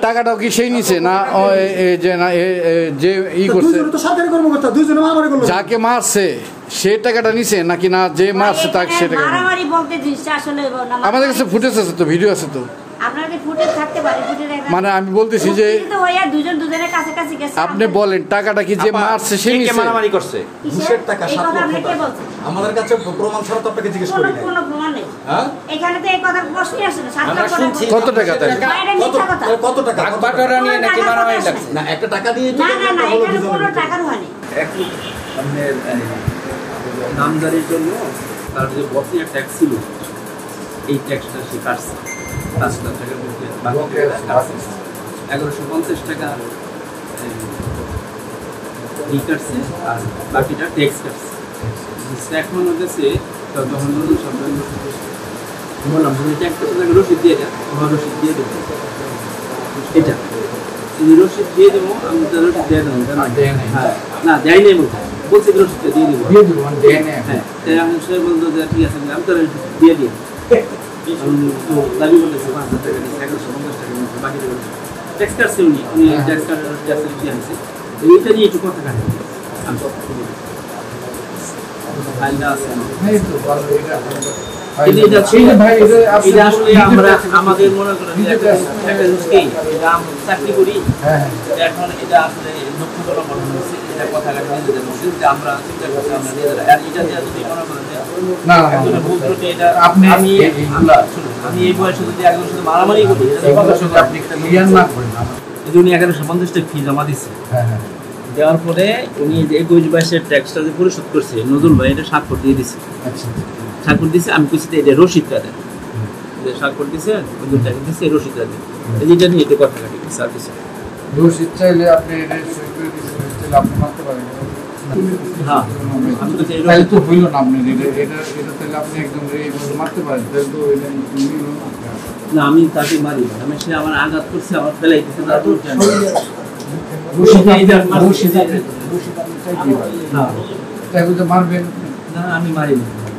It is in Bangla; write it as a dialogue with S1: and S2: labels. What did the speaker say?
S1: টাকাটাও কি সেই নিছে না যে ই করছে যাকে মারছে সে টাকাটা নিছে নাকি না যে মারছে তাকে সে টাকা? আমাদের কাছে ফুটেজ আছে তো, ভিডিও আছে তো। মানে আমি বলতেছি যে আপনি বলেন টাকাটা কি যে মারছে সে নিছে?
S2: মারামারি করছে ঘুষের টাকা 7 লক্ষ টাকা। আমাদের কাছে প্রমাণ ছাড়া তো আপনাকে জিজ্ঞেস করি না। কোনো প্রমাণ নেই। হ্যাঁ এখানে তো এই কথা প্রশ্নই আসে না। 7 লক্ষ
S1: কত টাকা তাই?
S2: কত টাকা? বাটরা নিয়ে নাকি মারামারি লাগছে? না একটা টাকা দিয়ে তো
S3: না এখানে কোনো টাকার হয়নি।
S4: একই আপনার নামজারির জন্য তার যে বকেয়া ট্যাক্স ছিল এই ট্যাক্সটা সে কাটছে 5 লাখ টাকার মধ্যে 1150 টাকা কাটছে আর বাকিটা ট্যাক্স কাটছে। এখন হচ্ছে তখন বললাম ট্যাক্সটা রসিদ দিয়ে দেয়, রসিদ দিয়ে দেবো এটা রসিদ দিয়ে দেবো, আমি তো রসিদ দিয়ে দেবো হ্যাঁ না দেয় নাই বলছি রসিদটা দিয়ে দেবো হ্যাঁ তাই আমি সে বলতো যে ঠিক আছে আমি তো দিয়ে দিই তো দাবি বলেছে 5,000 টাকা নিচ্ছে 1150 টাকা নিচ্ছে বাকি ট্যাক্স কাটছে উনি ট্যাক্স কাটার দিয়ে আনছে এইটা নিয়ে একটু কথা কাটে আমি ফাইলটা আছে আমাদের মনে করেন চাকরি করি এখন এটা আসলে লক্ষ্যতলা পাঠানো হচ্ছে এটা কথা কাটে নিজেদের মধ্যে যে আমরা চিন্তা করছি আমরা নিজেরা আর এটা দিয়ে যদি মনে করেন এটা আমি এই বয়সে যদি একজন সাথে মারামারি করি আপনি এই জন্য 1150 টাকা ফি জমা দিচ্ছে দেওয়ার পরে উনি যে 21-22 ট্যাক্সটা যে পরিশোধ করছে নজরুল ভাই এটা স্বাক্ষর দিয়ে দিচ্ছে। স্বাক্ষর দিচ্ছে আমি কিছু এটা রসিদটা দেন যে স্বাক্ষর দিচ্ছে নজরুল টাকা দিচ্ছে রসিদটা দেন এইটা নিয়ে একটু কথা কাটি সার্ভিস
S1: রসিদ চাইলে আপনি এটা সই করে দিচ্ছেন আপনি মানতে পারেন
S4: হ্যাঁ আমি তো এই
S1: তাই তো হইল না আপনি এটা তাহলে আপনি একদম এইভাবে মারতে পারেন তাহলে তো এটা
S4: না আমি তাকে মারি আমি সে আমার আঘাত করছে আমার ফেলাই দিচ্ছে না তো মারবেন না আমি মারি না